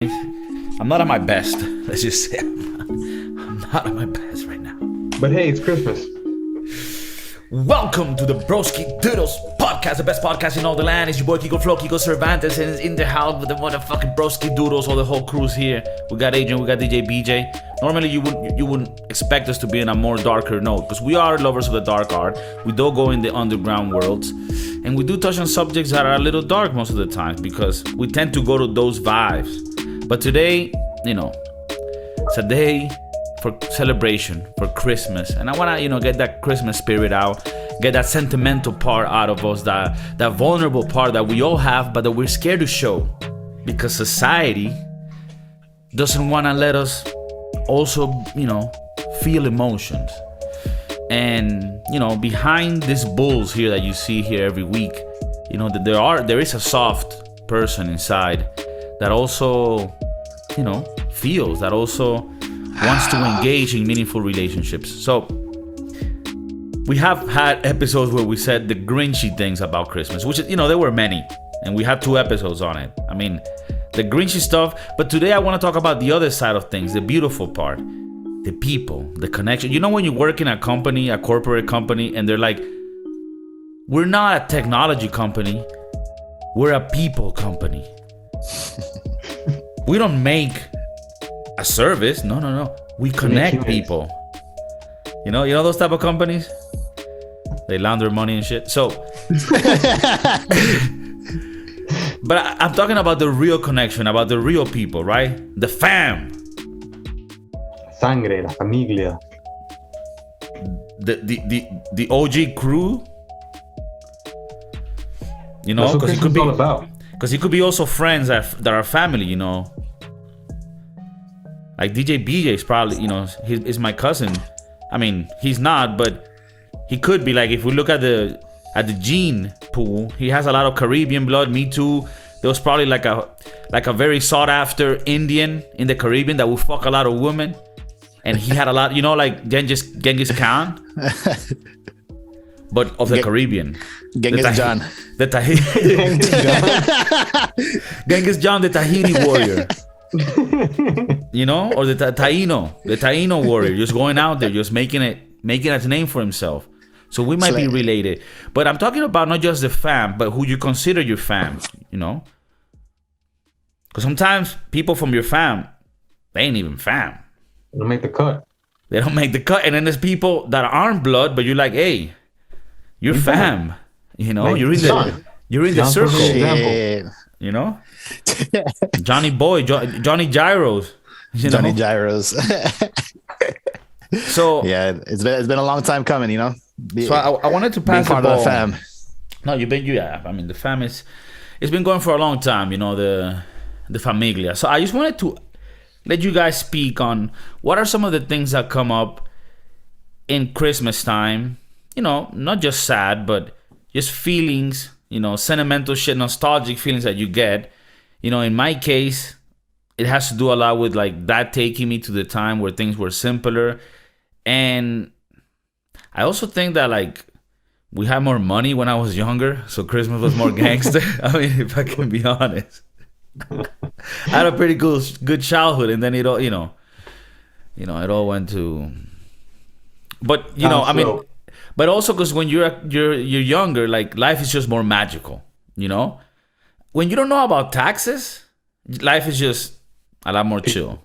I'm not at my best. Let's just say I'm not at my best right now. But hey, it's Christmas. Welcome to the Broski Doodles podcast, the best podcast in all the land. It's your boy Kiko Flo, Kiko Cervantes, and it's in the house with the motherfucking Broski Doodles. All the whole crew's here. We got Adrian, we got DJ BJ. Normally you wouldn't expect us to be in a more darker note because we are lovers of the dark art. We do go in the underground worlds, and we do touch on subjects that are a little dark most of the time because we tend to go to those vibes. But today, it's a day for celebration, for Christmas, and I want to get that Christmas spirit out, get that sentimental part out of us, that vulnerable part that we all have but that we're scared to show because society doesn't want to let us also feel emotions. And behind these bulls here that you see here every week, that there is a soft person inside that also feels, that also wants to engage in meaningful relationships. So we have had episodes where we said the Grinchy things about Christmas, which there were many, and we had 2 episodes on it. I mean, the Grinchy stuff. But today I want to talk about the other side of things, the beautiful part, the people, the connection. When you work in a company, a corporate company, and they're like, we're not a technology company, we're a people company. We don't make a service. No. We connect people. You know those type of companies? They launder money and shit. So, but I'm talking about the real connection, about the real people, right? The fam. Sangre, la familia. The OG crew. That's what Christmas is all about. Because it could be also friends that are family, Like DJ BJ is probably, is my cousin. I mean, he's not, but he could be. Like, if we look at the gene pool, he has a lot of Caribbean blood. Me too. There was probably like a very sought after Indian in the Caribbean that would fuck a lot of women, and he had a lot, like Genghis Khan, but of the Caribbean. Genghis John. The Genghis John, the Tahiti warrior. Or the Taino warrior, just going out there, just making a name for himself. So we might be related, but I'm talking about not just the fam, but who you consider your fam. Because sometimes people from your fam, they ain't even fam. They don't make the cut. They don't make the cut, and then there's people that aren't blood, but you're like, hey, you're fam. You're in the circle. Johnny Boy, Johnny Gyros. Johnny Gyros. So yeah, it's been a long time coming, So I wanted to pass part the ball. of the fam. No, I mean, the fam it's been going for a long time. The familia. So I just wanted to let you guys speak on what are some of the things that come up in Christmas time. Not just sad, but just feelings. Sentimental shit, nostalgic feelings that you get. In my case, it has to do a lot with like that taking me to the time where things were simpler. And I also think that like we had more money when I was younger, so Christmas was more gangster. I mean, if I can be honest. I had a pretty good childhood, and then it all, it all went to. But I mean, but also because when you're younger, like life is just more magical. When you don't know about taxes, life is just a lot more chill.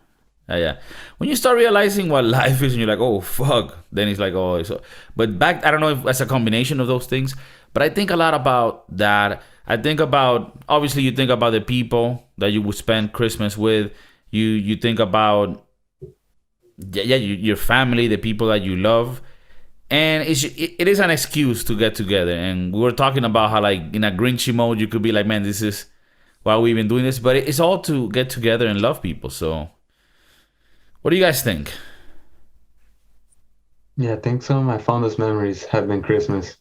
Yeah. When you start realizing what life is, and you're like, oh fuck, then it's like, oh. So, but back, I don't know if that's a combination of those things, but I think a lot about that. I think about, obviously, you think about the people that you would spend Christmas with. You think about, your family, the people that you love. And it is an excuse to get together. And we were talking about how, like, in a Grinchy mode, you could be like, man, this is why we've been doing this. But it's all to get together and love people. So what do you guys think? Yeah, I think some of my fondest memories have been Christmas.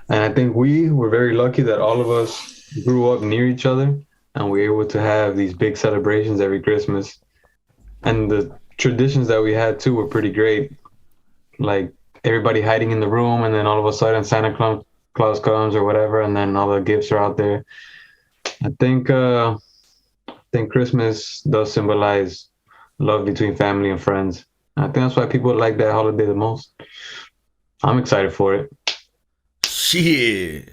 And I think we were very lucky that all of us grew up near each other and we were able to have these big celebrations every Christmas. And the traditions that we had, too, were pretty great. Like, everybody hiding in the room, and then all of a sudden Santa Claus comes or whatever, and then all the gifts are out there. I think think Christmas does symbolize love between family and friends. I think that's why people like that holiday the most. I'm excited for it. Shit.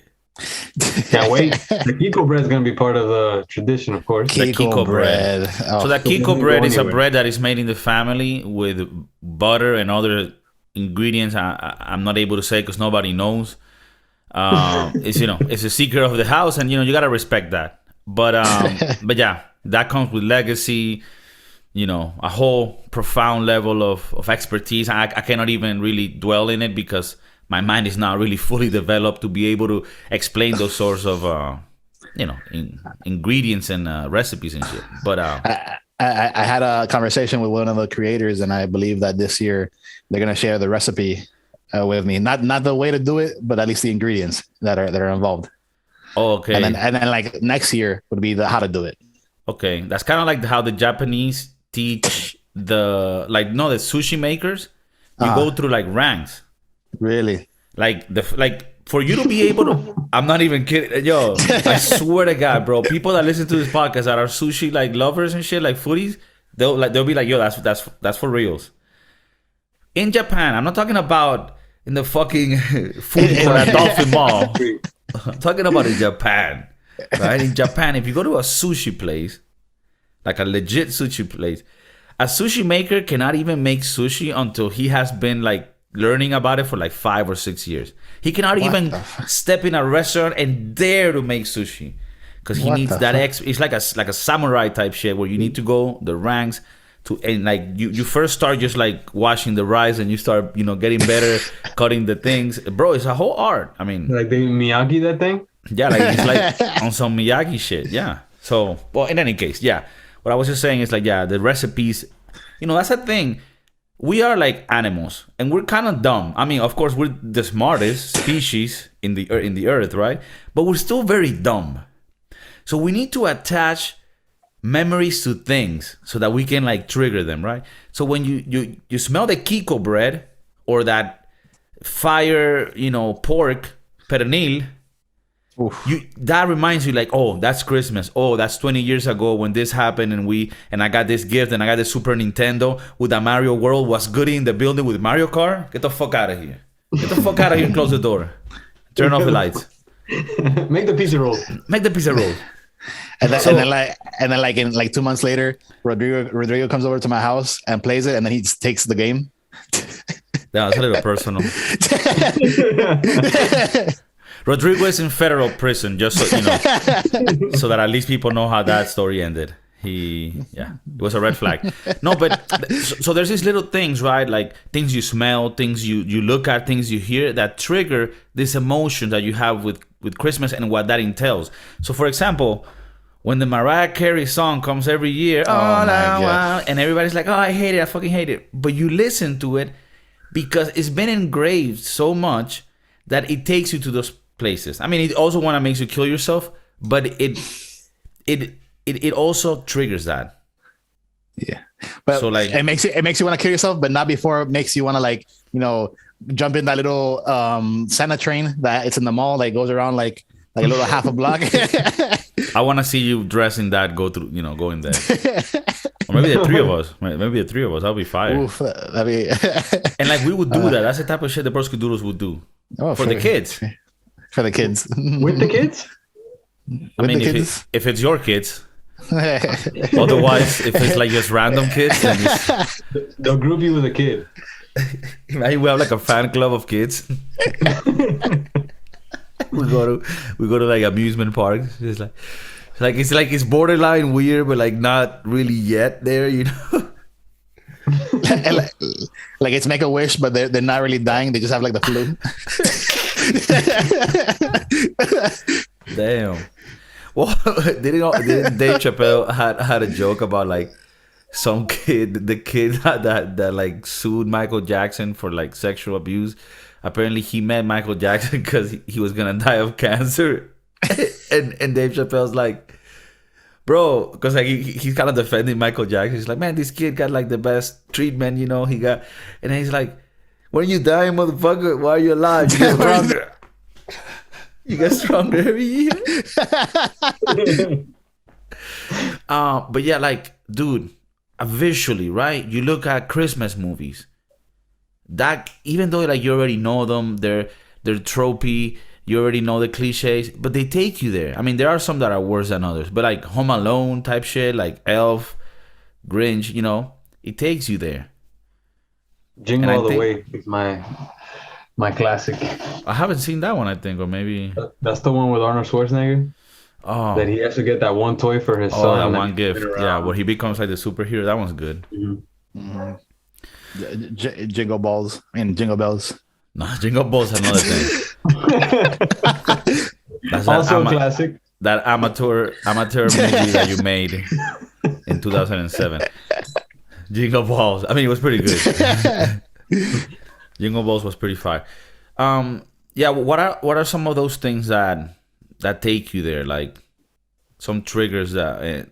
Can't wait. The KIKO bread is going to be part of the tradition, of course. The KIKO bread. Oh. So the KIKO doesn't bread go is a anywhere. bread that is made in the family with butter and other ingredients I'm not able to say because nobody knows. It's it's a secret of the house, and you gotta respect that. But yeah, that comes with legacy. A whole profound level of expertise. I cannot even really dwell in it because my mind is not really fully developed to be able to explain those sorts of ingredients and recipes and shit. But I had a conversation with one of the creators, and I believe that this year they're gonna share the recipe with me. Not the way to do it, but at least the ingredients that are involved. oh, okay, And then like next year would be the how to do it. okay, that's kind of like how the Japanese teach the sushi makers. You go through like ranks. Really? Like for you to be able to, I'm not even kidding. Yo, I swear to God, bro. People that listen to this podcast that are sushi like lovers and shit, like foodies, they'll be like, yo, that's for reals. In Japan, I'm not talking about in the fucking food court at Dolphin Mall. I'm talking about in Japan, right? In Japan, if you go to a sushi place, like a legit sushi place, a sushi maker cannot even make sushi until he has been like learning about it for like 5 or 6 years. He cannot even step in a restaurant and dare to make sushi because he needs that it's like a samurai type shit where you need to go the ranks to, and like you first start just like washing the rice and you start getting better cutting the things, bro. It's a whole art. I mean, Like they Miyagi that thing? yeah, like it's like on some Miyagi shit. Yeah. So, well, in any case, yeah. What I was just saying is like, yeah, the recipes, that's the thing. We are like animals, and we're kind of dumb. I mean, of course, we're the smartest species in the earth, right? But we're still very dumb. So we need to attach memories to things so that we can like trigger them, right? So when you smell the KIKO bread or that fire, pork pernil, that reminds you like, oh, that's Christmas. Oh, that's 20 years ago when this happened and I got this gift and I got the Super Nintendo with the Mario World. Was Goody in the building with Mario Kart? Get the fuck out of here. Get the fuck out of here and close the door. Turn off the lights. Make the pizza roll. Make the pizza roll. And then like in like 2 months later, Rodrigo comes over to my house and plays it, and then he just takes the game. Yeah, it's a little personal. Rodrigo is in federal prison, just so so that at least people know how that story ended. It was a red flag. No, but so there's these little things, right? Like things you smell, things you look at, things you hear that trigger this emotion that you have with Christmas and what that entails. So, for example, when the Mariah Carey song comes every year, and everybody's like, oh, I hate it, I fucking hate it. But you listen to it because it's been engraved so much that it takes you to those places. I mean, it also want to make you kill yourself, but it also triggers that. Yeah, but so like it makes you want to kill yourself, but not before it makes you want to like jump in that little Santa train that it's in the mall that goes around like a little half a block. I want to see you dress in that, go in there. Or maybe the three of us. Maybe the three of us. I'll be fired. Oof, that'd be and like we would do that. That's the type of shit the POSCAT would do for the kids. For the kids. With the kids? I mean, if it's your kids. Otherwise, if it's like just random kids, then they'll group you with a kid. Imagine we have like a fan club of kids. we go to like amusement parks. It's borderline weird, but like not really yet there, like it's Make a Wish, but they're not really dying. They just have like the flu. Damn. Well, didn't Dave Chappelle had a joke about like some kid, the kid that like sued Michael Jackson for like sexual abuse. Apparently, he met Michael Jackson because he was gonna die of cancer, and Dave Chappelle's like, bro, because like he's kind of defending Michael Jackson. He's like, man, this kid got like the best treatment, he got, and then he's like, when you die, motherfucker, why are you alive? You get stronger. You get stronger every year. But yeah, like, dude, visually, right? You look at Christmas movies. That even though like you already know them, they're tropey. You already know the cliches, but they take you there. I mean, there are some that are worse than others, but like Home Alone type shit, like Elf, Grinch, it takes you there. Jingle All the Way is my classic. I haven't seen that one, I think, or maybe that's the one with Arnold Schwarzenegger. Oh, that he has to get that one toy for his son. Oh, that one gift, yeah, where he becomes like the superhero. That one's good. Mm-hmm. Jingle Balls and Jingle Bells. No, Jingle Balls is another thing. That's also classic. That amateur movie that you made in 2007. Jingle Balls. I mean, it was pretty good. Jingle Balls was pretty fire. Yeah. What are some of those things that take you there? Like some triggers that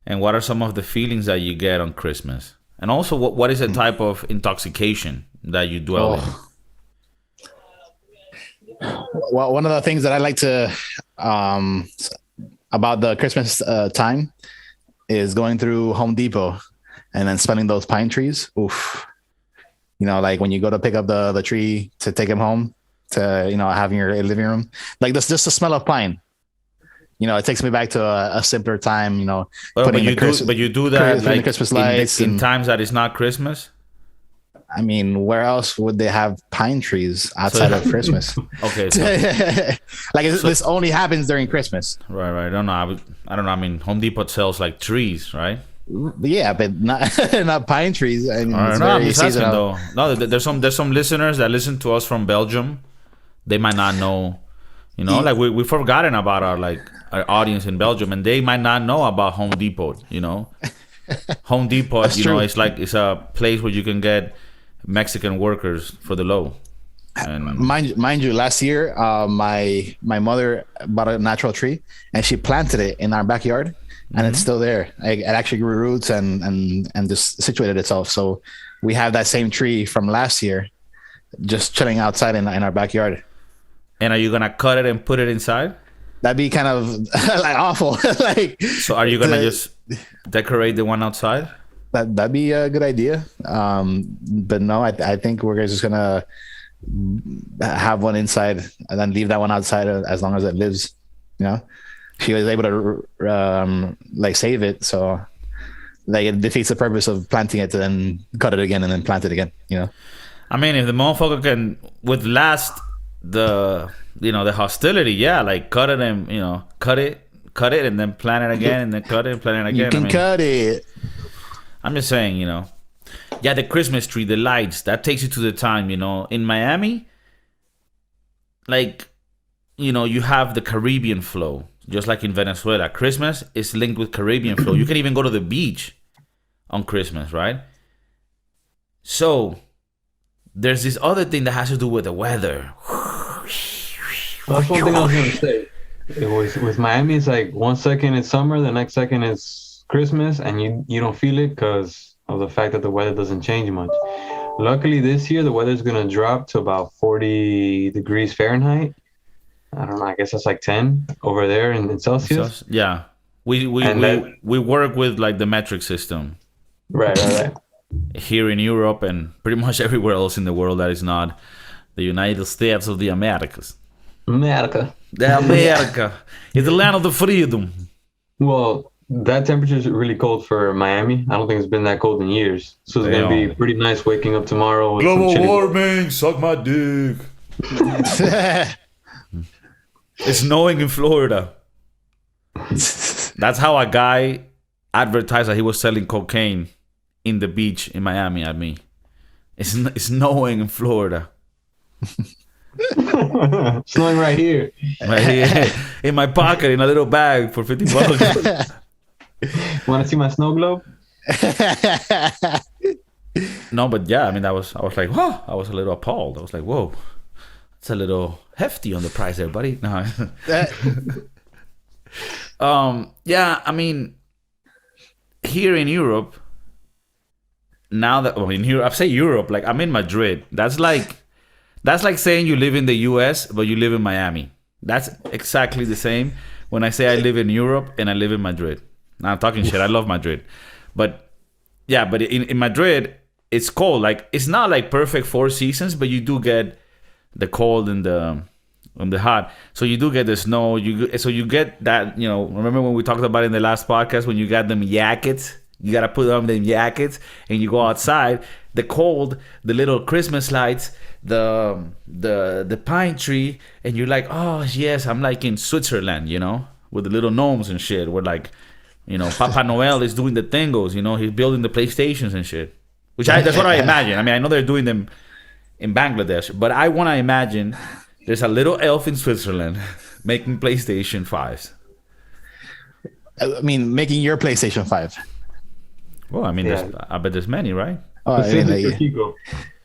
and what are some of the feelings that you get on Christmas? And also, what is the type of intoxication that you dwell in? Well, one of the things that I like to about the Christmas time is going through Home Depot and then smelling those pine trees. Oof. Like when you go to pick up the tree to take him home to, have in your living room, like this, just the smell of pine. It takes me back to a simpler time, but you do that like Christmas lights in times that it's not Christmas. I mean, where else would they have pine trees outside of Christmas? Okay. This only happens during Christmas. Right. I don't know. I mean, Home Depot sells like trees, right? Yeah, but not pine trees. I mean, I'm just asking though. No, there's some listeners that listen to us from Belgium. They might not know, like we've forgotten about our audience in Belgium, and they might not know about Home Depot. Home Depot, it's a place where you can get Mexican workers for the low. And mind you, last year, my mother bought a natural tree and she planted it in our backyard, and it's still there. It actually grew roots and just situated itself. So we have that same tree from last year, just chilling outside in our backyard. And are you gonna cut it and put it inside? That'd be kind of like awful. So are you gonna just decorate the one outside? That'd be a good idea. But no, I think we're just gonna have one inside and then leave that one outside as long as it lives. She was able to save it, so it defeats the purpose of planting it and then cut it again and then plant it again. I mean, if the motherfucker can withstand the hostility, yeah, like cut it and cut it and then plant it again and then cut it and plant it again. You can cut it. I'm just saying, yeah, the Christmas tree, the lights, that takes you to the time, in Miami, like, you have the Caribbean flow, just like in Venezuela. Christmas is linked with Caribbean flow. You can even go to the beach on Christmas, right? So there's this other thing that has to do with the weather. That's one thing I was going to say. It was with Miami, it's like 1 second it's summer, the next second it's Christmas, and you don't feel it because of the fact that the weather doesn't change much. Luckily this year the weather's gonna drop to about 40 degrees Fahrenheit. I don't know, I guess that's like 10 over there in Celsius. Yeah, we work with like the metric system. Right. Here in Europe and pretty much everywhere else in the world that is not the United States of the Americas. America. The America is the land of the freedom. Well, that temperature is really cold for Miami. I don't think it's been that cold in years. So it's going to be pretty nice waking up tomorrow. With global warming, suck my dick. It's snowing in Florida. That's how a guy advertised that he was selling cocaine in the beach in Miami at me. It's snowing in Florida. Snowing right here. Right here. In my pocket in a little bag for $50. Want to see my snow globe? No, but yeah, I mean, I was like, whoa, I was a little appalled. I was like, whoa, it's a little hefty on the price there, buddy. No. Yeah, I mean, here in Europe, now that in Europe, I say Europe, like I'm in Madrid. That's like saying you live in the US, but you live in Miami. That's exactly the same when I say I live in Europe and I live in Madrid. Nah, I'm talking shit. I love Madrid, but yeah, but in Madrid it's cold. Like it's not like perfect 4 seasons, but you do get the cold and the hot. So you do get the snow. So you get that. You know, remember when we talked about it in the last podcast when you got them jackets? You gotta put on them jackets and you go outside. The cold, the little Christmas lights, the pine tree, and you're like, oh yes, I'm like in Switzerland, you know, with the little gnomes and shit. Where like, you know, Papa Noel is doing the thingos, you know, he's building the PlayStations and shit. That's what I imagine. I mean, I know they're doing them in Bangladesh, but I want to imagine there's a little elf in Switzerland making PlayStation 5s. I mean, making your PlayStation 5. Well, I mean, I bet there's many, right? Oh, I mean, like, KIKO.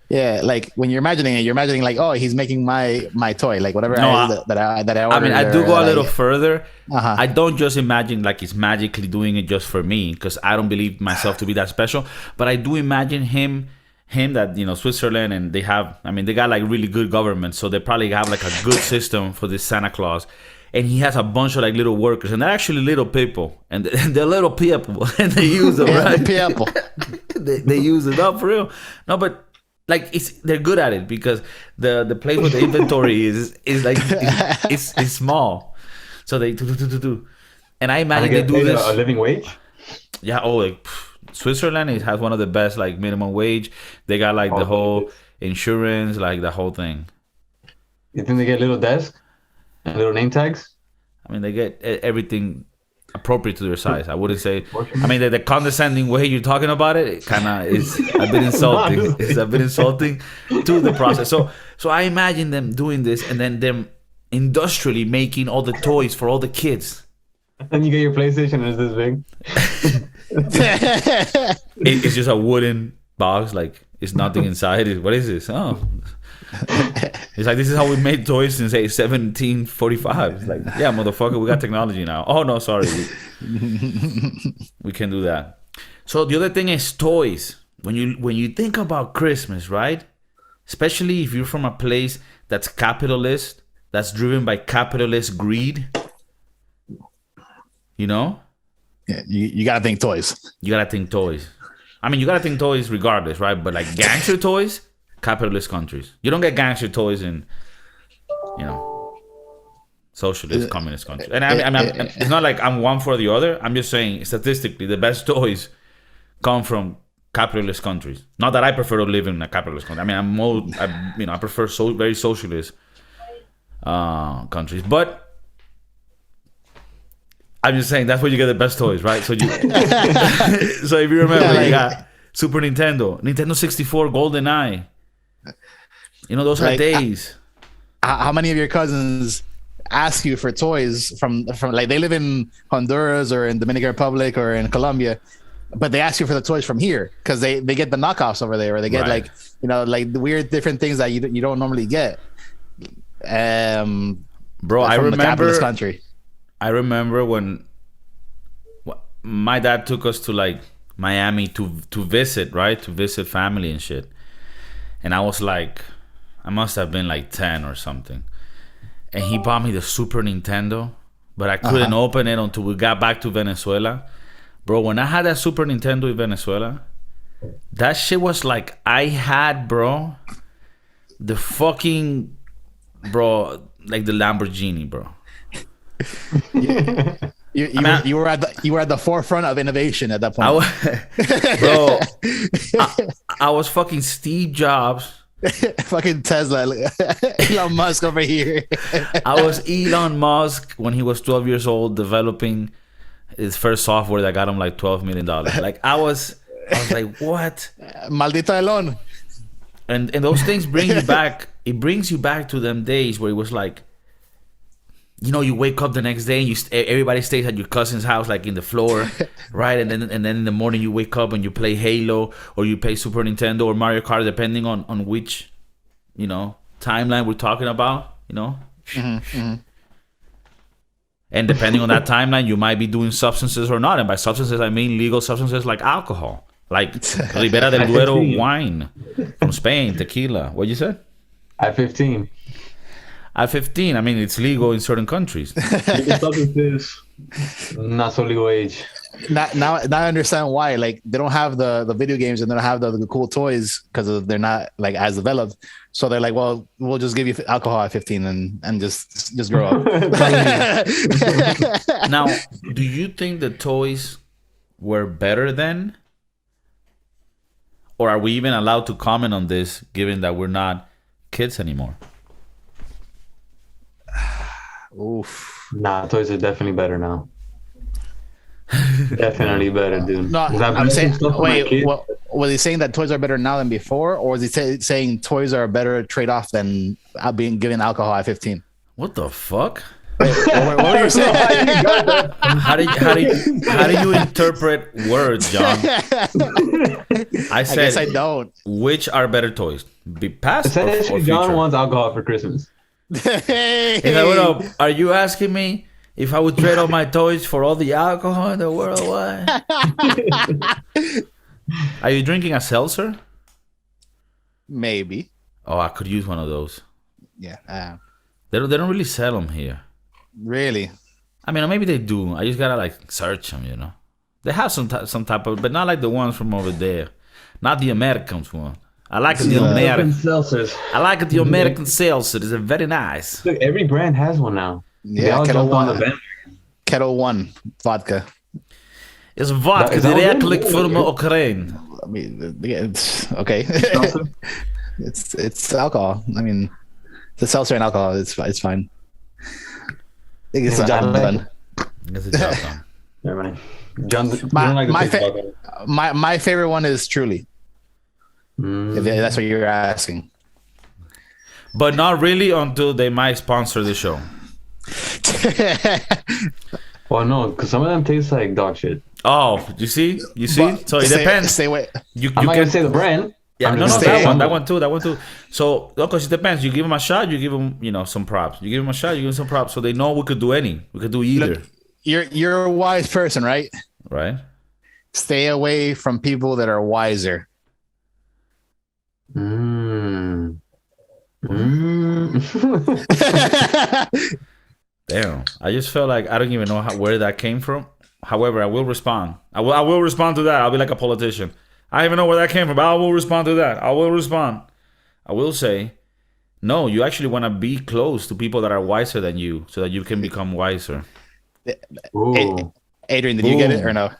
Yeah, like when you're imagining it, you're imagining like, oh, he's making my toy, like whatever that I ordered. I mean, I do go a little further. I don't just imagine like he's magically doing it just for me, because I don't believe myself to be that special. But I do imagine him that, you know, Switzerland, and they got like really good government, so they probably have like a good system for this Santa Claus. And he has a bunch of like little workers, and they're actually little people, and they're little people, and they use them, right? People. they use it up for real. No, but like they're good at it because the place where the inventory is like it's small, so they do. And I imagine they do this a living wage. Yeah. Oh, like Switzerland has one of the best like minimum wage. They got like the whole insurance, like the whole thing. You think they get little desk? And little name tags? I mean, they get everything appropriate to their size. I wouldn't say... I mean, the condescending way you're talking about it kind of is a bit insulting. It's a bit insulting to the process. So I imagine them doing this and then them industrially making all the toys for all the kids. And you get your PlayStation and it's this big. It's just a wooden box. Like, it's nothing inside. What is this? Oh... It's like, this is how we made toys since 1745. It's like, yeah, motherfucker, we got technology now. Oh no, sorry, we can't do that. So the other thing is toys. When you think about Christmas, right? Especially if you're from a place that's capitalist, that's driven by capitalist greed. You know? Yeah, you gotta think toys. You gotta think toys. I mean, you gotta think toys regardless, right? But like gangster toys. Capitalist countries. You don't get gangster toys in, you know, socialist, communist countries. And I mean, it's not like I'm one for the other. I'm just saying, statistically, the best toys come from capitalist countries. Not that I prefer to live in a capitalist country. I mean, I prefer very socialist countries. But I'm just saying that's where you get the best toys, right? So so if you remember, you got Super Nintendo 64, GoldenEye. You know, those are days. How many of your cousins ask you for toys from like they live in Honduras or in Dominican Republic or in Colombia, but they ask you for the toys from here because they get the knockoffs over there, or they get like, you know, like the weird different things that you don't normally get. Bro, I remember the capitalist country. I remember when my dad took us to like Miami to visit, right? To visit family and shit. And I was like, I must have been like 10 or something. And he bought me the Super Nintendo, but I couldn't open it until we got back to Venezuela. Bro, when I had that Super Nintendo in Venezuela, that shit was like, I had, bro, the fucking, bro, like the Lamborghini, bro. You were at the forefront of innovation at that point. I was fucking Steve Jobs. Fucking Tesla. Elon Musk over here. I was Elon Musk when he was 12 years old developing his first software that got him like $12 million. Like I was like, what? Maldito Elon. And those things bring you back. It brings you back to them days where it was like, you know, you wake up the next day and everybody stays at your cousin's house, like in the floor, right? And then in the morning you wake up and you play Halo or you play Super Nintendo or Mario Kart, depending on which, you know, timeline we're talking about, you know. And depending on that timeline, you might be doing substances or not. And by substances, I mean legal substances like alcohol, like Ribera del Duero wine from Spain, tequila. What you said? At 15. At 15, I mean, it's legal in certain countries. Legal substances Not so legal age. Now I understand why. Like they don't have the video games and they don't have the cool toys because they're not like as developed. So they're like, well, we'll just give you alcohol at 15 and just grow up. Now, do you think the toys were better then? Or are we even allowed to comment on this given that we're not kids anymore? Oof. Nah, toys are definitely better now. Definitely better, dude. No, I'm saying, wait, was he saying that toys are better now than before? Or was he saying toys are a better trade-off than being given alcohol at 15? What the fuck? Wait, what were you saying? How do you interpret words, John? I guess I don't. Which are better toys? Be past Essentially, or John future? wants alcohol for Christmas. Are you asking me if I would trade all my toys for all the alcohol in the world? Why? Are you drinking a seltzer? Maybe. Oh, I could use one of those. Yeah. They don't really sell them here. Really? I mean, maybe they do. I just gotta like search them, you know. They have some type of, but not like the ones from over there. Not the Americans one. I like the American seltzers. I like the American seltzer. It's very nice. Look, every brand has one now. Yeah, Kettle One vodka. It's vodka directly from Ukraine. I mean, it's okay. it's alcohol. I mean, the seltzer and alcohol. It's fine. I think it's done. It's a job done. Never mind. John, my favorite one is Truly. If that's what you're asking. But not really until they might sponsor the show. Well, no, because some of them taste like dog shit. Oh, you see? But so it depends. Stay away. I'm not gonna say the brand. Yeah, no, that one too. So, because it depends. You give them a shot, you give them, some props. You give them a shot, you give them some props, so they know we could do either. Look, you're a wise person, right? Right. Stay away from people that are wiser. Mm. Damn, I just felt like I don't even know where that came from. However, I will respond. I will respond to that. I'll be like a politician. I don't even know where that came from, but I will respond to that. I will respond. I will say, no, you actually want to be close to people that are wiser than you so that you can become wiser. Ooh. Adrian, did you get it or no?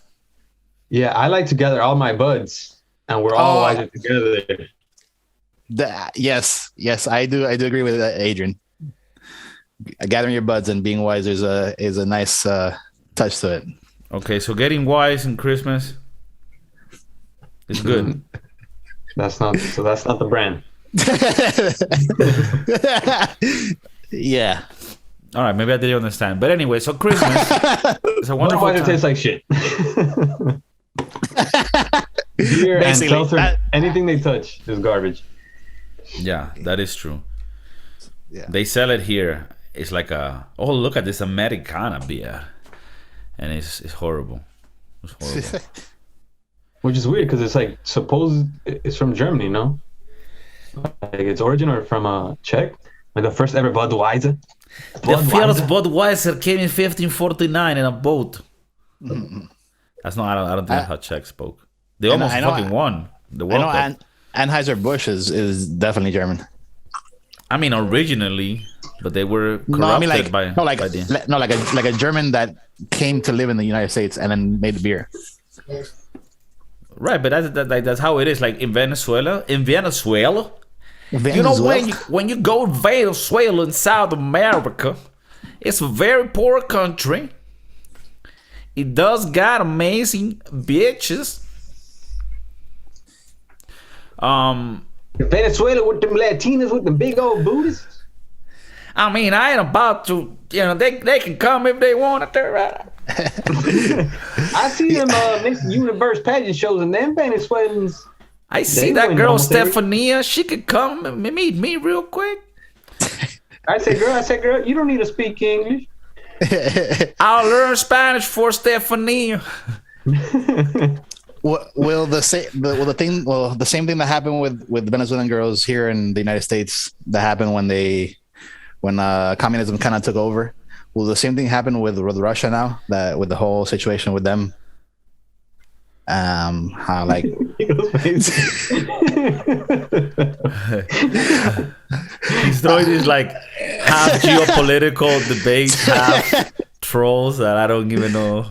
Yeah, I like to gather all my buds and we're all wiser together. Yes, I do agree with that, Adrian. Gathering your buds and being wise is a nice touch to it. Okay, so getting wise in Christmas is good. That's not the brand. Yeah. All right, maybe I didn't understand. But anyway, so Christmas is a wonderful time. It tastes like shit. Beer and seltzer, anything they touch is garbage. Yeah, that is true. Yeah. They sell it here. It's like look at this Americana beer. And it's horrible. It's horrible. Which is weird because it's like it's from Germany, no? Like its origin or from Czech? Like the first ever Budweiser? The first Budweiser came in 1549 in a boat. That's not. I don't think that's how Czech spoke. They almost fucking won the World Cup. Anheuser-Busch is definitely German. I mean, originally, but they were corrupted by a German that came to live in the United States and then made the beer. Right, but that's how it is. Like in Venezuela. You know, when you go to Venezuela in South America, it's a very poor country. It does got amazing bitches. Venezuela with them Latinas with the big old booties. I mean, I ain't about to, they can come if they want to, right? I see them Miss Universe pageant shows and them Venezuelans. I see that girl Stefania. She could come and meet me real quick. I said, girl, you don't need to speak English. I'll learn Spanish for Stefania. The same thing that happened with Venezuelan girls here in the United States that happened when communism kind of took over. will the same thing happen with Russia now? That with the whole situation with them, how like he's throwing these like half geopolitical debates, half trolls that I don't even know.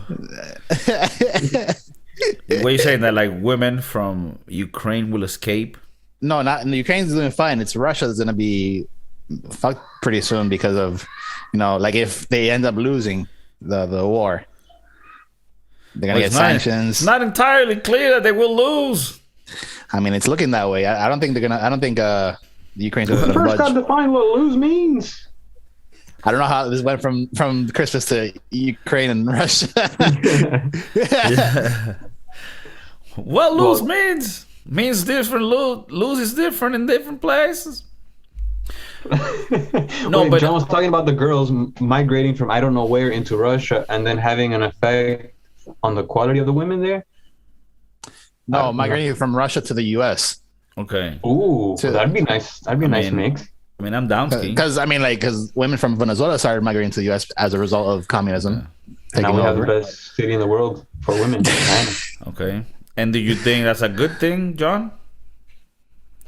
What are you saying, that like women from Ukraine will escape? No, not Ukraine's doing fine. It's Russia that's gonna be fucked pretty soon because of, like if they end up losing the war, they're gonna get sanctions. It's not entirely clear that they will lose. I mean, it's looking that way. I don't think they're gonna. I don't think the Ukraine's gonna First, budge. got to define what lose means. I don't know how this went from Christmas to Ukraine and Russia. Yeah. What lose means different. Lose is different in different places. No, but John was talking about the girls migrating from I don't know where into Russia and then having an effect on the quality of the women there. No, migrating from Russia to the U.S. Okay. Ooh, that'd be nice. That'd be a nice mix. I mean, I'm down because women from Venezuela started migrating to the U.S. as a result of communism. Yeah. And now we have the best city in the world for women. Okay. And do you think that's a good thing, John?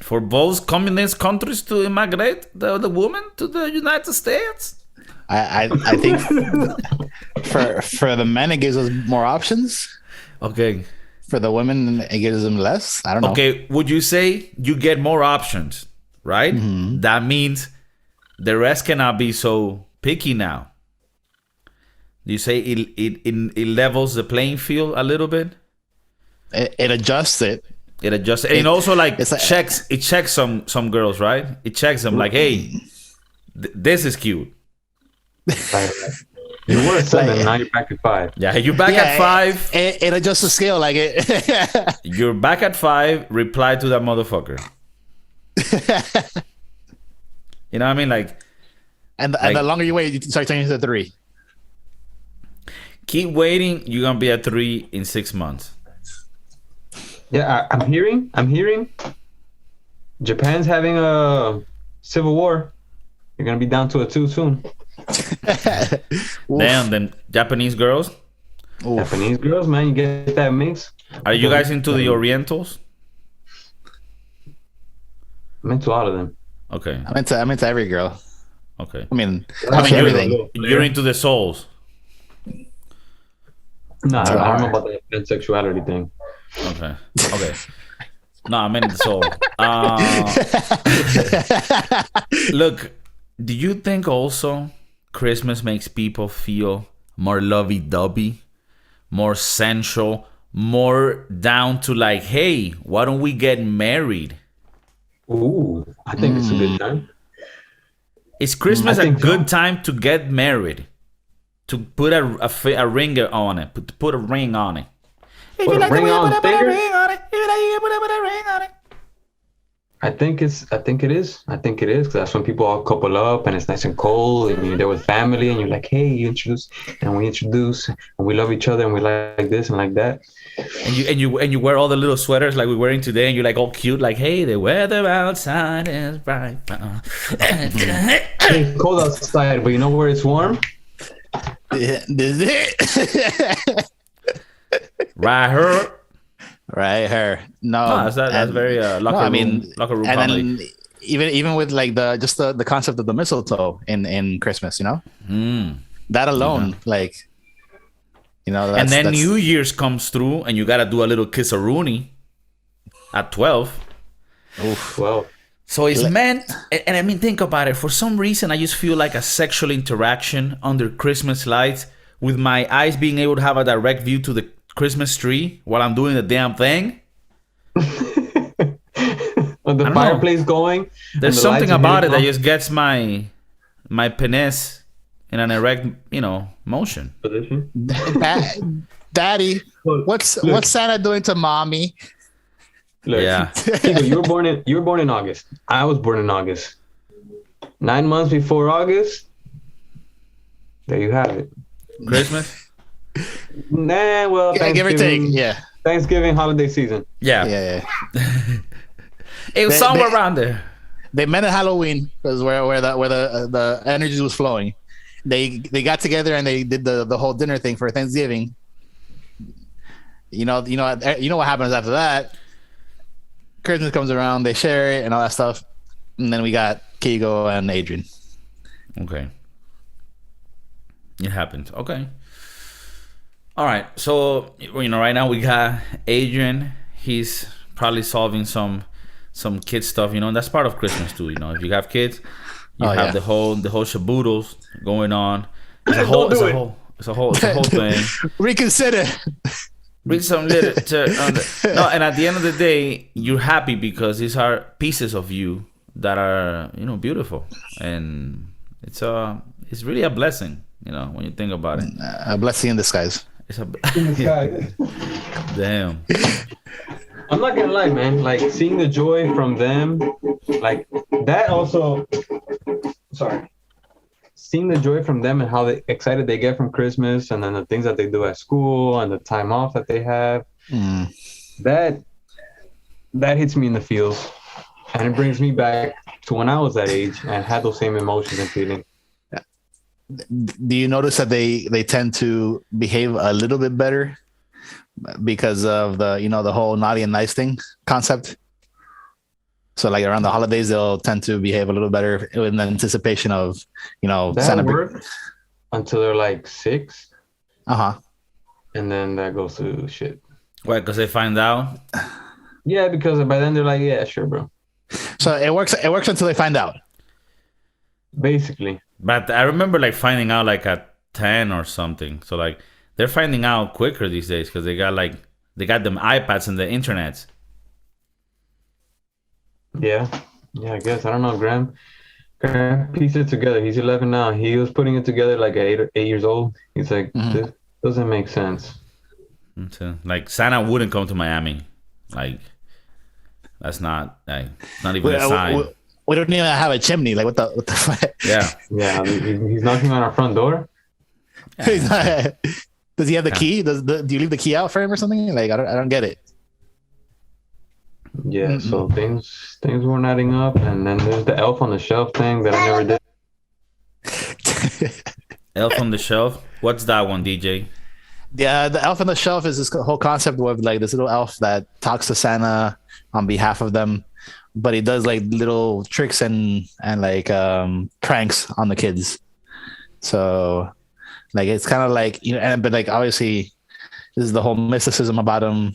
For both communist countries to immigrate the women to the United States? I think for the men it gives us more options. Okay. For the women it gives them less. I don't know. Okay, would you say you get more options, right? Mm-hmm. That means the rest cannot be so picky now. Do you say it levels the playing field a little bit? It adjusts it. It adjusts, and also like it checks some girls, right? It checks them like, hey, this is cute. You were at 7, now you're back at 5. Yeah, you're back at 5. It adjusts the scale, like it. You're back at 5. Reply to that motherfucker. You know what I mean? Like, and the longer you wait, you start turning to 3. Keep waiting. You're gonna be at 3 in 6 months. Yeah, I'm hearing Japan's having a civil war. You're gonna be down to a 2 soon. Damn, then Japanese girls. Oof. Japanese girls, man, you get that mix. Are you guys into the Orientals? I'm into all of them. Okay. I'm into every girl. Okay. I mean everything. You're into the souls. No, I don't know about the pansexuality thing. Okay. No, I meant the soul. Look, do you think also Christmas makes people feel more lovey-dovey, more sensual, more down to like, hey, why don't we get married? Ooh, I think it's a good time. Is Christmas a good time to get married? To put a ring on it. Put a ring on it. If you like the way you put a ring on it. If you like you put a ring on it. I think it is because that's when people all couple up and it's nice and cold and you're there with family and you're like, hey, you introduce and we introduce and we love each other and we like this and like that. And you wear all the little sweaters like we're wearing today and you're like all cute, like, hey, the weather outside is bright. It's cold outside, but you know where it's warm? Right here. No, that's very locker room and comedy. then even with like the concept of the mistletoe in Christmas, that alone, like, and then New Year's comes through and you gotta do a little kiss-a-rooney at 12. Oof. Well, so it's meant, and I mean, think about it. For some reason, I just feel like a sexual interaction under Christmas lights with my eyes being able to have a direct view to the Christmas tree while I'm doing the damn thing. When the fireplace going. There's something about it that just gets my penis in an erect, motion. Position. Daddy, what's Santa doing to mommy? Look, yeah. KIKO, you were born in August. I was born in August. 9 months before August. There you have it. Christmas. Nah, well, give or take, yeah. Thanksgiving holiday season. Yeah. It was somewhere around there. They met at Halloween because where the energy was flowing, they got together and they did the whole dinner thing for Thanksgiving. You know what happens after that. Christmas comes around, they share it and all that stuff, and then we got KIKO and Adrian. Okay, it happens. Okay, all right. So right now we got Adrian. He's probably solving some kid stuff. And that's part of Christmas too. If you have kids, you have the whole shaboodles going on. It's a whole thing. Reconsider. Read some literature. No, and at the end of the day, you're happy because these are pieces of you that are, beautiful, and it's really a blessing, when you think about it. A blessing in disguise. It's a In disguise. Damn. I'm not gonna lie, man. Like seeing the joy from them, like that also. Sorry. Seeing the joy from them and how excited they get from Christmas, and then the things that they do at school and the time off that they have, that hits me in the feels, and it brings me back to when I was that age and had those same emotions and feelings. Do you notice that they tend to behave a little bit better because of the whole naughty and nice thing concept? So like around the holidays, they'll tend to behave a little better in anticipation of, that Santa. Worked until they're like 6. And then that goes to shit. Why? Because they find out? Yeah, because by then they're like, yeah, sure, bro. So it works until they find out. Basically. But I remember like finding out like at 10 or something. So like they're finding out quicker these days because they got them iPads and the internet. Yeah, I guess. I don't know. Graham pieced it together. He's 11 now. He was putting it together like at 8 years old. He's like, this doesn't make sense. Like Santa wouldn't come to Miami. Like that's not even a sign. We don't even have a chimney. Like what the fuck? Yeah. He's knocking on our front door. Does he have the key? Do you leave the key out for him or something? Like I don't get it. Yeah, so things weren't adding up, and then there's the elf on the shelf thing that I never did. Elf on the shelf? What's that one, DJ? Yeah, the elf on the shelf is this whole concept with like this little elf that talks to Santa on behalf of them, but he does like little tricks and like pranks on the kids. So like it's kind of like but like obviously this is the whole mysticism about him.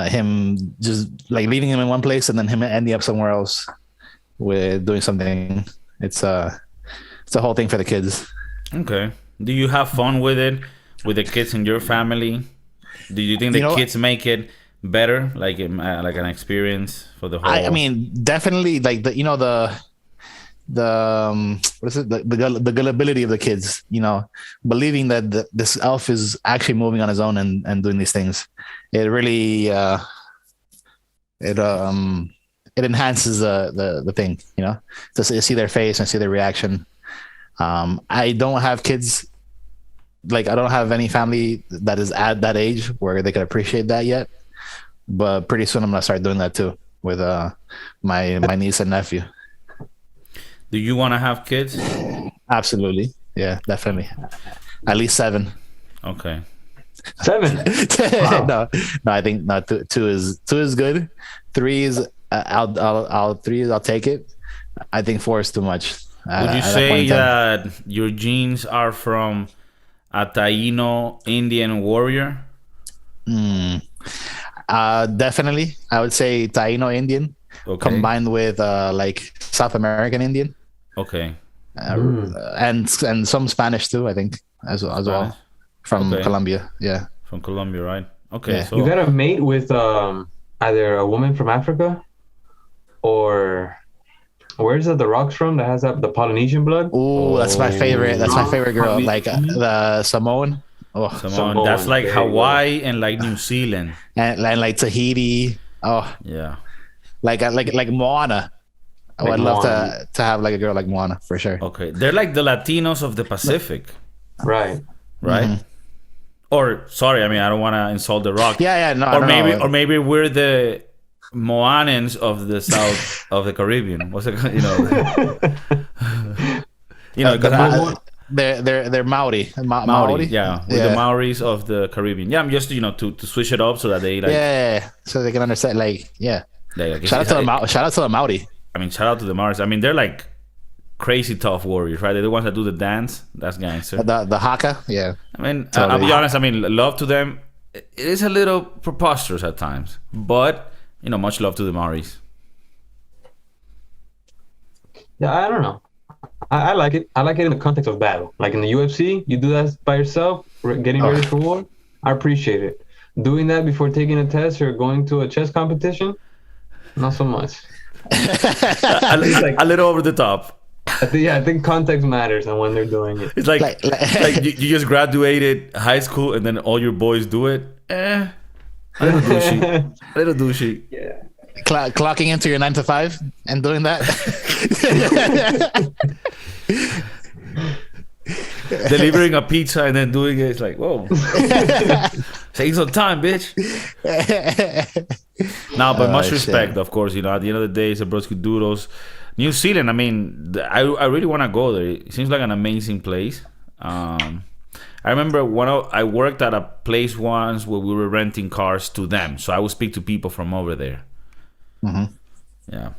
Him just like leaving him in one place and then him ending up somewhere else with doing something. It's a whole thing for the kids. Okay. Do you have fun with it with the kids in your family? Do you think the kids make it better, like an experience for the whole? I mean, definitely. Like what is it? The gullibility of the kids. Believing that this elf is actually moving on his own and doing these things. It really it enhances the thing. To see their face and see their reaction. I don't have kids. Like I don't have any family that is at that age where they could appreciate that yet. But pretty soon I'm gonna start doing that too with my niece and nephew. Do you want to have kids? Absolutely. Yeah, definitely. At least 7. Okay. 7? Wow. No, I think no. 2 is good. 3 is I'll take it. I think 4 is too much. Would you say that your genes are from a Taino Indian warrior? Definitely. I would say Taino Indian combined with like South American Indian. Okay. And some Spanish too, I think, as well. From Colombia. Yeah. From Colombia, right? Okay. Yeah. So you got a mate with either a woman from Africa or where's the rocks from that has the Polynesian blood? Oh, that's my favorite. That's my favorite girl. Like the Samoan. Oh, Samoan. That's like Hawaii and like New Zealand and like Tahiti. Oh, yeah. Like Moana. I would love to have like a girl like Moana for sure. Okay, they're like the Latinos of the Pacific. Right. Mm-hmm. Or sorry, I mean I don't want to insult the rock. Yeah, no. Or maybe we're the Moanans of the south of the Caribbean. What's it? They're Maori. Maori, yeah, with the Maoris of the Caribbean. Yeah, I'm just to switch it up so that they like so they can understand Like, shout out to the Maori. I mean, shout out to the Maoris. I mean, they're like crazy tough warriors, right? They're the ones that do the dance. That's gangster. The haka, yeah. I mean, totally. I'll be honest. I mean, love to them. It is a little preposterous at times, but much love to the Maoris. Yeah, I don't know. I like it. I like it in the context of battle. Like in the UFC, you do that by yourself, getting ready for war. I appreciate it. Doing that before taking a test or going to a chess competition, not so much. a little over the top. I think context matters and when they're doing it. It's like you just graduated high school and then all your boys do it. A little douchey. Yeah. Clocking into your 9 to 5 and doing that. Delivering a pizza and then doing it. It's like, whoa. Take some time, bitch. No, but much respect, of course. At the end of the day, it's a broski doodles. New Zealand, I mean, I really want to go there. It seems like an amazing place. I remember I worked at a place once where we were renting cars to them. So I would speak to people from over there. Mm-hmm. Yeah.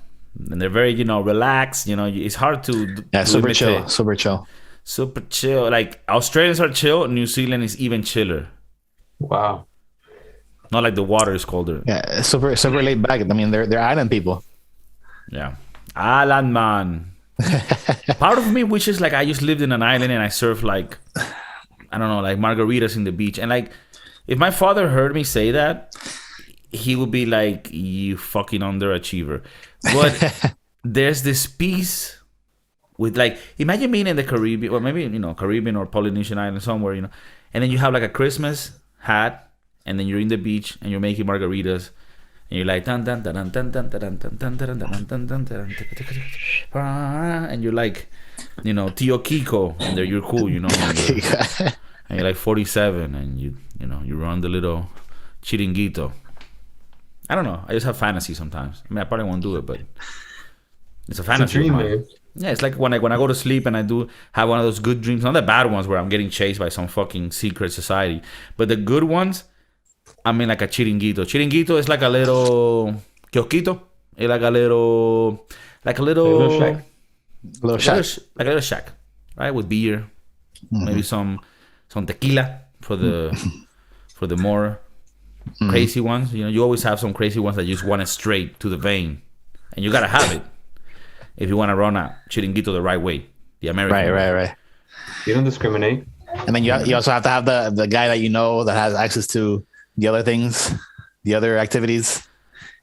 And they're very, relaxed. It's hard to... Yeah, super chill. Super chill. Like, Australians are chill. New Zealand is even chiller. Wow. Not like the water is colder. Yeah, super laid back. I mean, they're island people. Yeah. Island man. Part of me wishes like I just lived in an island and I surfed like, I don't know, like margaritas in the beach. And like, if my father heard me say that, he would be like, you fucking underachiever. But there's this peace with like, imagine being in the Caribbean, or maybe, Caribbean or Polynesian island somewhere, and then you have like a Christmas hat, and then you're in the beach and you're making margaritas, and you're like, and you're like, Tio Kiko, and you're cool, and you're like 47, and you run the little chiringuito. I don't know. I just have fantasy sometimes. I mean, I probably won't do it, but it's a fantasy. It's a dream, yeah, it's like when I go to sleep and I do have one of those good dreams, not the bad ones where I'm getting chased by some fucking secret society, but the good ones, I'm in like a chiringuito. Chiringuito is like a little kiosquito. It's like a little shack. Like a little shack, right? With beer, maybe some tequila for the more crazy ones. You always have some crazy ones that just want it straight to the vein, and you gotta have it if you want to run a chiringuito the right way, the American way. Right. You don't discriminate. And then you also have to have the guy that has access to the other things, the other activities.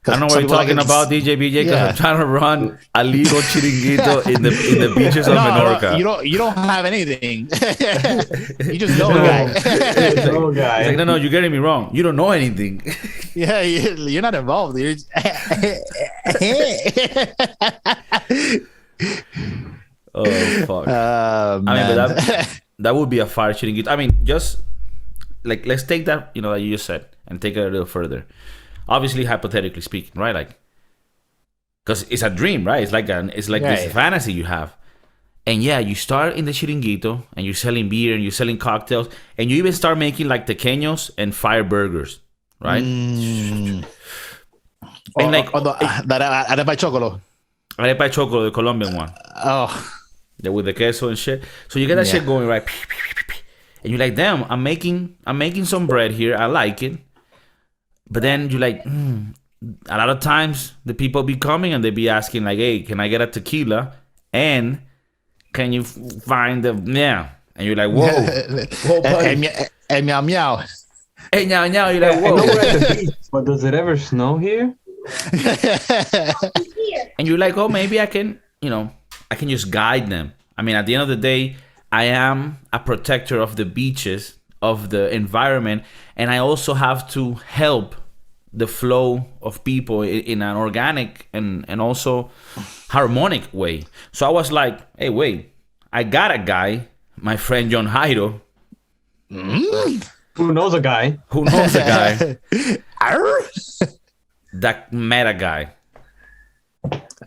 I don't know what you're talking about, DJ BJ, because I'm trying to run a legal chiringuito in the beaches of Menorca. You don't have anything. You just know a guy. It's like, no, you're getting me wrong. You don't know anything. Yeah, you're not involved. You're oh fuck! I mean, but that would be a fire chiringuito. I mean, just like let's take that that you just said and take it a little further. Obviously, hypothetically speaking, right? Like, because it's a dream, right? It's like this fantasy you have, and you start in the chiringuito and you're selling beer and you're selling cocktails and you even start making like tequeños and fire burgers, right? And like that arepa chocolo. Arepa chocolo, the Colombian one. Oh, with the queso and shit. So you get that shit going, right? And you're like, damn, I'm making some bread here. I like it. But then you're like, a lot of times the people be coming and they be asking like, hey, can I get a tequila? And can you find the And you're like, whoa, buddy. Hey, meow meow. Hey, meow meow. You're like, whoa. But does it ever snow here? And you're like, oh, maybe I can just guide them. I mean, at the end of the day, I am a protector of the beaches, of the environment, and I also have to help the flow of people in an organic and also harmonic way. So I was like, hey, wait, I got a guy, my friend John Jairo. Who knows a guy? That met a guy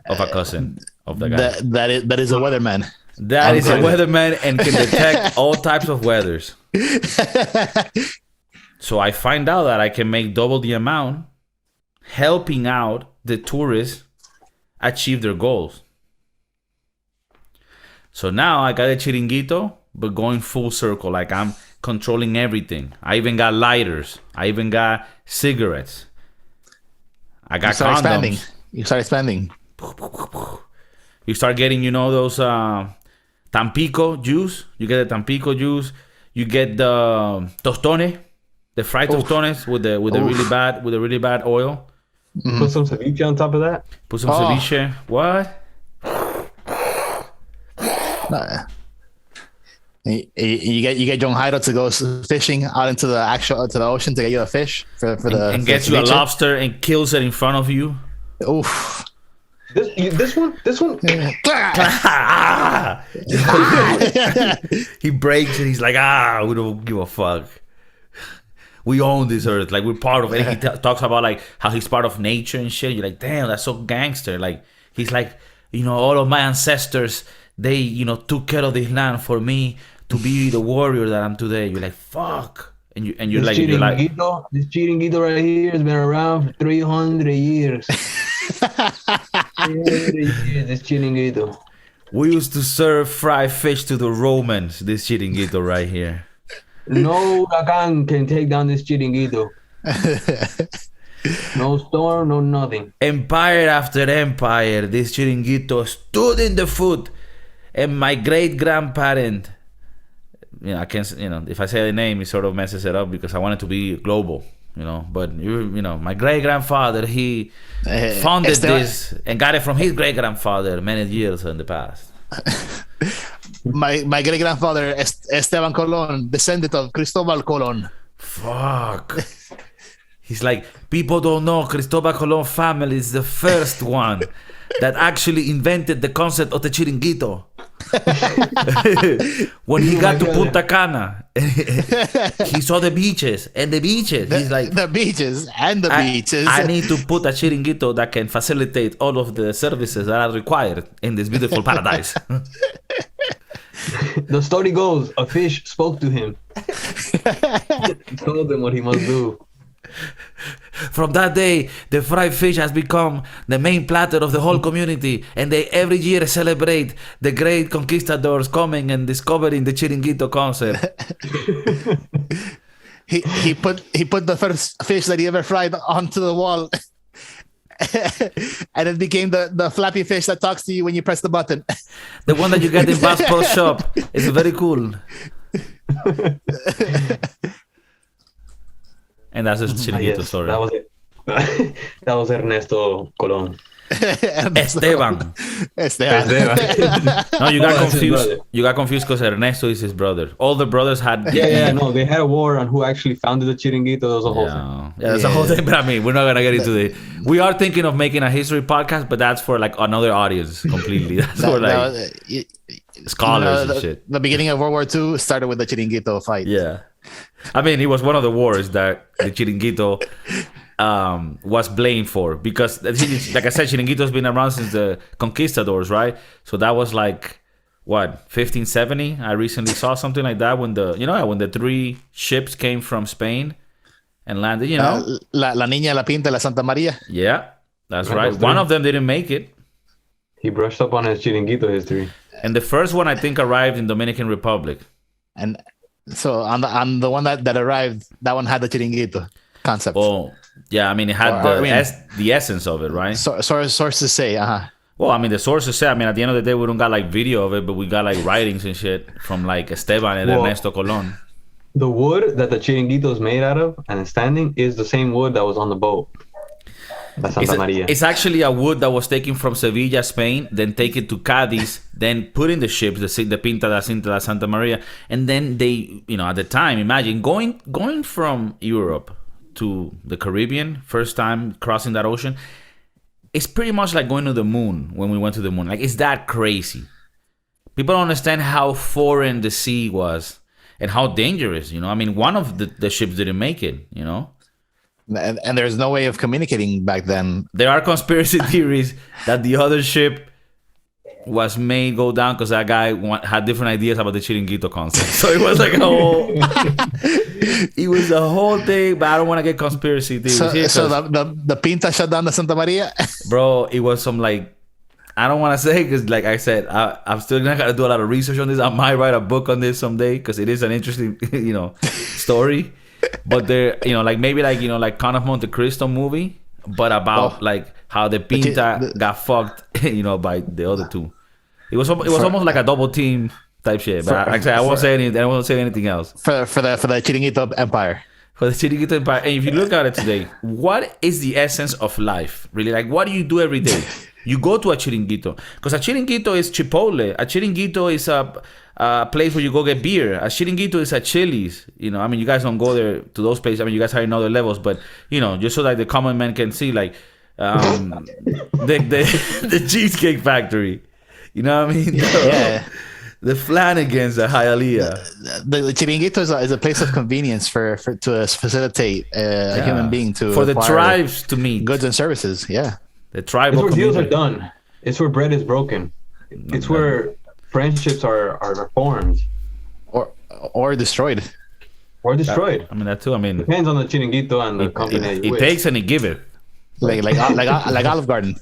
of a cousin of the guy. That is a weatherman. That is a weatherman and can detect all types of weathers. So I find out that I can make double the amount helping out the tourists achieve their goals. So now I got a chiringuito, but going full circle. Like I'm controlling everything. I even got lighters. I even got cigarettes. I got condoms. You start expanding. You start getting, those Tampico juice. You get the Tampico juice. You get the tostones, the fried tostones with the really bad oil. Mm-hmm. Put some ceviche on top of that. Put some ceviche. What? You get John Jairo to go fishing out into the ocean to get you a fish and gets you a lobster and kills it in front of you. Oof. This one. He breaks and he's like, we don't give a fuck. We own this earth. Like, we're part of it. He talks about like how he's part of nature and shit. You're like, damn, that's so gangster. Like, he's like, all of my ancestors, they, took care of this land for me to be the warrior that I'm today. You're like, fuck. And you're like, this chiringuito right here has been around for 300 years. 300 years, this chiringuito. We used to serve fried fish to the Romans, this chiringuito right here. No huracán can take down this chiringuito. No storm, no nothing. Empire after empire, this chiringuito stood in the foot. And my great-grandparent, I can't, if I say the name, it sort of messes it up because I want it to be global, But, my great-grandfather, he founded this and got it from his great-grandfather many years in the past. My great-grandfather, Esteban Colon, descendant of Cristobal Colon. Fuck. He's like, people don't know Cristobal Colon family is the first one that actually invented the concept of the chiringuito. When he got to Punta Cana, he saw the beaches. He's like, the beaches and the beaches. I need to put a chiringuito that can facilitate all of the services that are required in this beautiful paradise. The story goes, a fish spoke to him. He told him what he must do. From that day, the fried fish has become the main platter of the whole community, and they every year celebrate the great conquistadors coming and discovering the chiringuito concept. He put the first fish that he ever fried onto the wall, and it became the flappy fish that talks to you when you press the button. The one that you get in Bass Pro Shop is very cool. And that's his chiringuito story. That was it. That was Ernesto Colon. Esteban. No, you got confused. You got confused because Ernesto is his brother. All the brothers had. No, they had a war on who actually founded the chiringuito. That was a whole thing. Yeah, that's a whole thing. But I mean, we're not gonna get into it. We are thinking of making a history podcast, but that's for like another audience completely. That's for like scholars and shit. The beginning of World War II started with the chiringuito fight. Yeah. I mean, it was one of the wars that the chiringuito was blamed for because, like I said, chiringuito's been around since the conquistadors, right? So that was like, what, 1570? I recently saw something like that when the three ships came from Spain and landed, La Niña, La Pinta, La Santa Maria. Yeah, that's right. One of them didn't make it. He brushed up on his chiringuito history. And the first one, I think, arrived in Dominican Republic. And so on the one that arrived, that one had the chiringuito concept. Oh, yeah. I mean, it had the essence of it, right? Sources say, Well, I mean, the sources say, at the end of the day, we don't got like video of it, but we got like writings and shit from like Esteban and Ernesto Colon. The wood that the chiringuito is made out of and standing is the same wood that was on the boat. Santa Maria. It's actually a wood that was taken from Sevilla, Spain, then taken to Cadiz, then put in the ships, the Pinta da Cinta da Santa Maria, and then they, at the time, imagine going from Europe to the Caribbean, first time crossing that ocean, it's pretty much like going to the moon when we went to the moon. Like, it's that crazy. People don't understand how foreign the sea was and how dangerous, one of the ships didn't make it, And there's no way of communicating back then. There are conspiracy theories that the other ship was made go down because that guy had different ideas about the chiringuito concept. So it was like a whole, it was a whole thing. But I don't want to get conspiracy theories. So the Pinta shut down the Santa Maria. Bro, it was some like, I don't want to say because, like I said, I'm still gonna gotta do a lot of research on this. I might write a book on this someday because it is an interesting, story. But there, like maybe like like Count of Monte Cristo movie, but about like how the Pinta got fucked, by the other two. It was almost like a double team type shit. But like I said, I won't say anything. I won't say anything else. For the Chiringuito Empire. For the Chiringuito Empire, and if you look at it today, what is the essence of life? Really, like what do you do every day? You go to a chiringuito because a chiringuito is Chipotle. A chiringuito is a place where you go get beer. A chiringuito is a Chili's. You guys don't go there to those places. You guys are in other levels, but just so that the common man can see, like the Cheesecake Factory. You know what I mean? Yeah. The Flanagans, the Hialeah. The chiringuito is a place of convenience to facilitate a human being to for the tribes to meet goods and services. Yeah. The tribal it's where community. deals are done. It's where bread is broken. It's where friendships are formed. Or destroyed. Or destroyed. That too. Depends on the chiringuito and the company that you it takes and it give it. Like Olive Garden.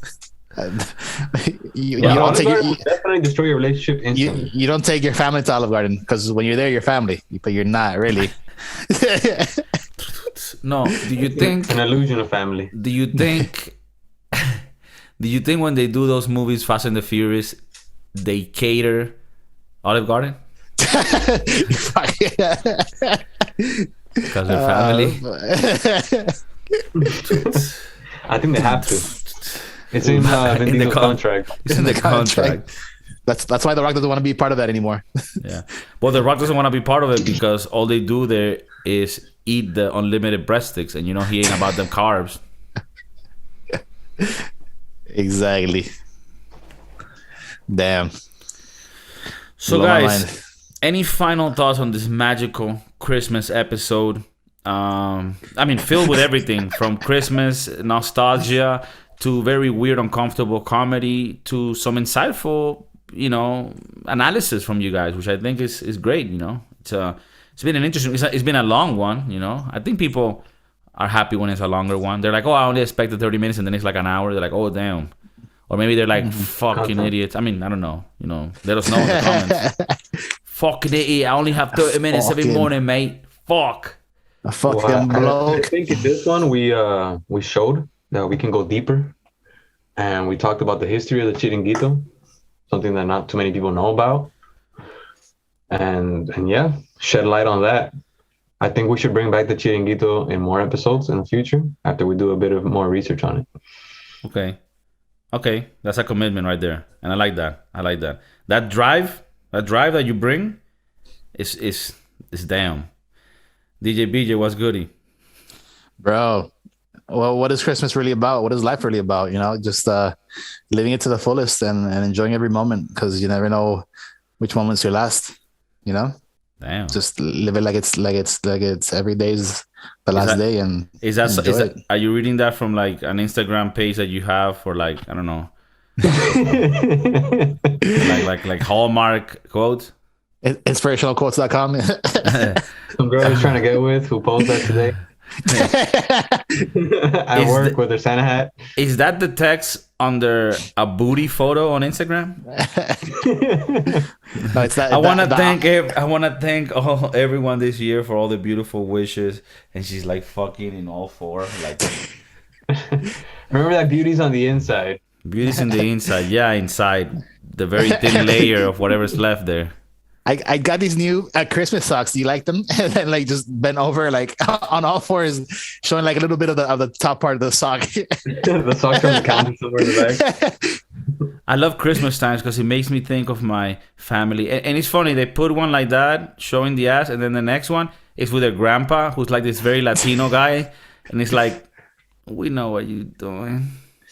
You don't definitely destroy your relationship instantly. You don't take your family to Olive Garden because when you're there, you're family, but you're not really. No. Do you think an illusion of family? Do you think? Do you think when they do those movies, Fast and the Furious, they cater Olive Garden? Because they're family. I think they have to. It's in the contract. It's in the contract. That's why The Rock doesn't want to be part of that anymore. Yeah. Well, The Rock doesn't want to be part of it because all they do there is eat the unlimited breadsticks, and he ain't about them carbs. Exactly. Damn. So guys, any final thoughts on this magical Christmas episode? Filled with everything from Christmas nostalgia to very weird, uncomfortable comedy to some insightful, analysis from you guys, which I think is great. It's been an interesting. It's been a long one. I think people are happy when it's a longer one. They're like, oh, I only expected 30 minutes, and then it's like an hour. They're like, oh, damn. Or maybe they're like, fucking idiots. I don't know. Let us know in the comments. Fucking idiot. I only have 30 minutes every morning, mate. Fuck. A fucking bloke. I think in this one we showed that we can go deeper, and we talked about the history of the chiringuito, something that not too many people know about, and yeah, shed light on that. I think we should bring back the chiringuito in more episodes in the future after we do a bit of more research on it. Okay, that's a commitment right there, and I like that. That drive that you bring is damn. DJ BJ, what's goody? Bro, well, what is Christmas really about? What is life really about? Just living it to the fullest and enjoying every moment, because you never know which moment's your last. Damn. Just live it like it's every day's the last day. And are you reading that from like an Instagram page that you have for like, I don't know, like Hallmark quotes? Inspirationalquotes.com. Some girl I was trying to get with who posed that today. I work with her Santa hat. Is that the text under a booty photo on Instagram? No, it's that. I want to thank everyone this year for all the beautiful wishes, and she's like fucking in all four. Like, remember that beauty's on the inside. Beauty's in the inside. Yeah, inside the very thin layer of whatever's left there. I got these new Christmas socks. Do you like them? And then like just bent over like on all fours, showing like a little bit of the top part of the sock. The sock from the counter somewhere in the back. I love Christmas times because it makes me think of my family. And it's funny, they put one like that, showing the ass, and then the next one is with their grandpa, who's like this very Latino guy. And it's like, we know what you're doing.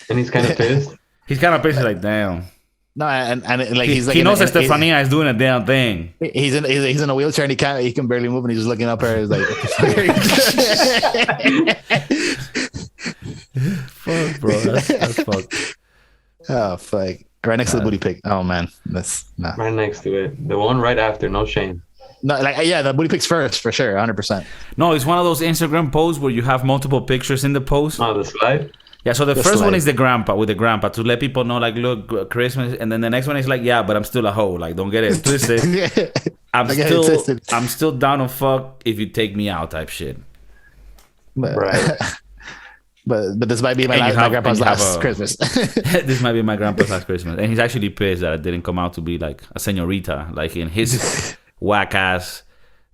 And he's kind of pissed. He's kind of pissed, like, damn. No, and like he's like he knows that Stefania is doing a damn thing. He's in a wheelchair and he can barely move, and he's just looking up at her. He's like, fuck, bro, that's fuck. Oh fuck. Right next to the booty pic. Oh man, that's nah. Right next to it. The one right after. No shame. No, like yeah, the booty pics first for sure, 100%. No, it's one of those Instagram posts where you have multiple pictures in the post. Oh, the slide. Yeah, so the first one is the grandpa with the grandpa to let people know, like, look, Christmas, and then the next one is like, yeah, but I'm still a hoe. Like, don't get it twisted. I'm still down to fuck if you take me out, type shit. Right. But this might be my grandpa's last Christmas. This might be my grandpa's last Christmas, and he's actually pissed that I didn't come out to be like a señorita, like in his whack ass,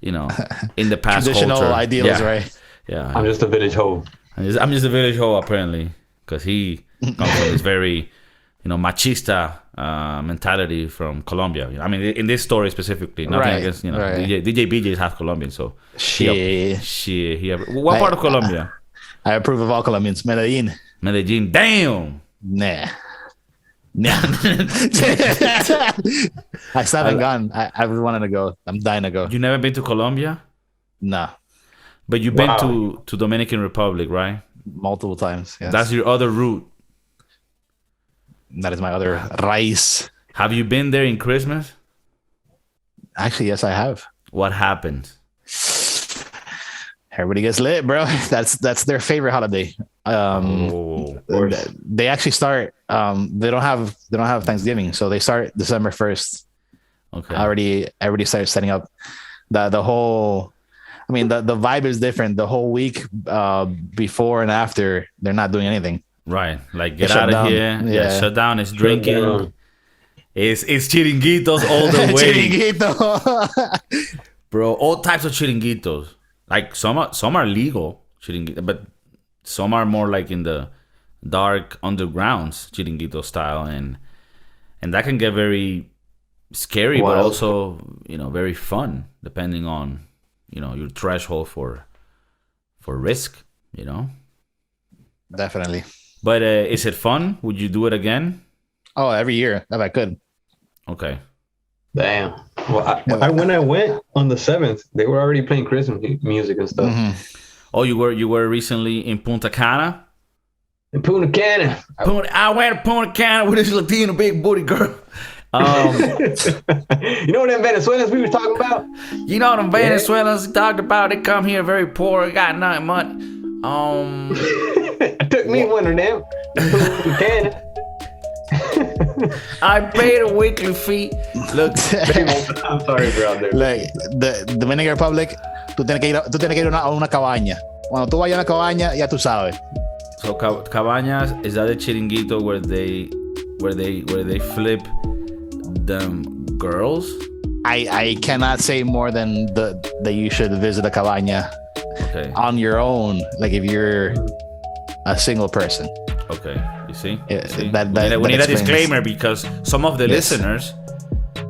in the past traditional culture. Ideals, right? Yeah, I'm just a village hoe. I'm just a village hoe apparently, because he comes from this very, machista mentality from Colombia. I mean, in this story specifically, nothing against DJ BJ is half Colombian, so shit. What part of Colombia? I approve of all Colombians. Medellin. Damn. Nah. I still haven't gone. I really wanted to go. I'm dying to go. You never been to Colombia? Nah. But you've been to Dominican Republic, right? Multiple times. Yes. That's your other route. That is my other raíz. Have you been there in Christmas? Actually, yes, I have. What happened? Everybody gets lit, bro. That's their favorite holiday. They actually start. They don't have Thanksgiving, so they start December 1st. Okay. Everybody starts setting up the whole. I mean, the vibe is different. The whole week before and after, they're not doing anything. Right, like get out of here. Yeah, shut down. It's drinking. It's chiringuitos all the way. Chiringuito. Bro, all types of chiringuitos. Like some are legal chiringuitos, but some are more like in the dark undergrounds chiringuito style, and that can get very scary, but also very fun depending on your threshold for risk. Definitely. But is it fun? Would you do it again? Oh, every year if I could. Okay. Damn. Well, when I went on the 7th, they were already playing Christmas music and stuff. Mm-hmm. Oh, you were recently in Punta Cana? In Punta Cana. I went to Punta Cana with this Latino big booty girl. You know them Venezuelans we were talking about? You know them Venezuelans talked about. They come here very poor, got nothing much. I took me one of them. Punta Cana. I paid a weekly fee. Look, I'm sorry, brother. Like the Dominican Republic, tú tienes que ir a una cabaña. Cuando tú vayas a una cabaña, ya tú sabes. So cabañas, is that a chiringuito where they flip them girls? I cannot say more than that you should visit a cabaña on your own, like if you're a single person. Okay, you see? We need a disclaimer because some of the listeners,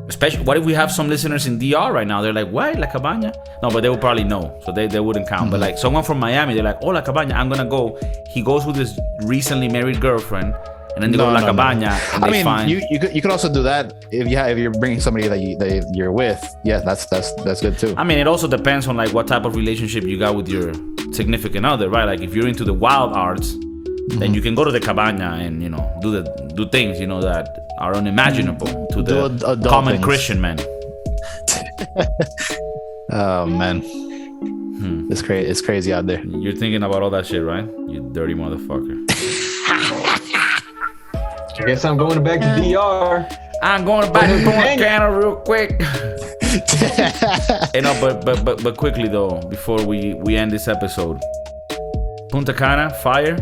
especially, what if we have some listeners in DR right now? They're like, what? La Cabaña? No, but they will probably know, so they wouldn't count. Mm-hmm. But like someone from Miami, they're like, oh, La Cabaña, I'm gonna go. He goes with his recently married girlfriend, and then they go to La Cabaña. And I mean, you could also do that if you're bringing somebody that you're with. Yeah, that's good too. I mean, it also depends on like what type of relationship you got with your significant other, right? Like if you're into the wild arts, then you can go to the cabaña and do things that are unimaginable to the common Christian man. Oh man, it's crazy. It's crazy out there. You're thinking about all that shit, right? You dirty motherfucker. I guess I'm going back to DR. I'm going back to Punta Cana real quick. But quickly though, before we end this episode, Punta Cana, fire.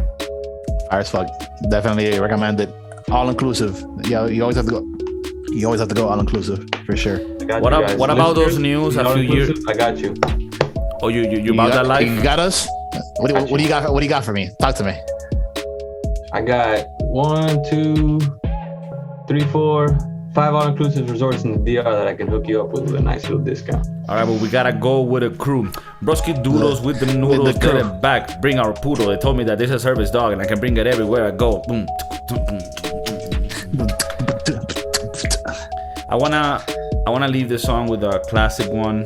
Fire as fuck. Definitely recommend it. All inclusive. Yeah, you always have to go. You always have to go all inclusive for sure. What about those news a few years? I got you. Oh, you about that life? You got us. What do you got? What do you got for me? Talk to me. I got 1, 2, 3, 4, 5 all-inclusive resorts in the DR that I can hook you up with a nice little discount. All right, but we gotta go with a crew. Broski doodles with the noodles, get it back. Bring our poodle. They told me that this is a service dog and I can bring it everywhere I go. Boom. I wanna leave this song with a classic one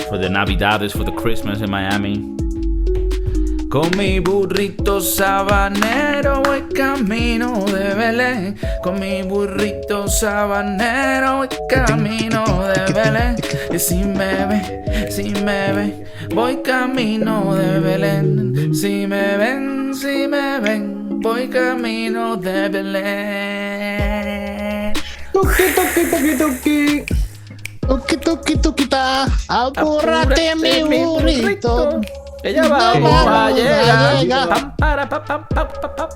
for the Navidades, for the Christmas in Miami. Con mi burrito sabanero voy camino de Belén. Con mi burrito sabanero voy camino de Belén. Y si me ve, voy camino de Belén. Si me ven, voy camino de Belén. Tuki, tuki, tuki, tuki. Tuki, tuki, tuquita. Apúrate mi burrito. Que ya vamos a llegar. Pam, para, pam, pam, pam, pam, pam.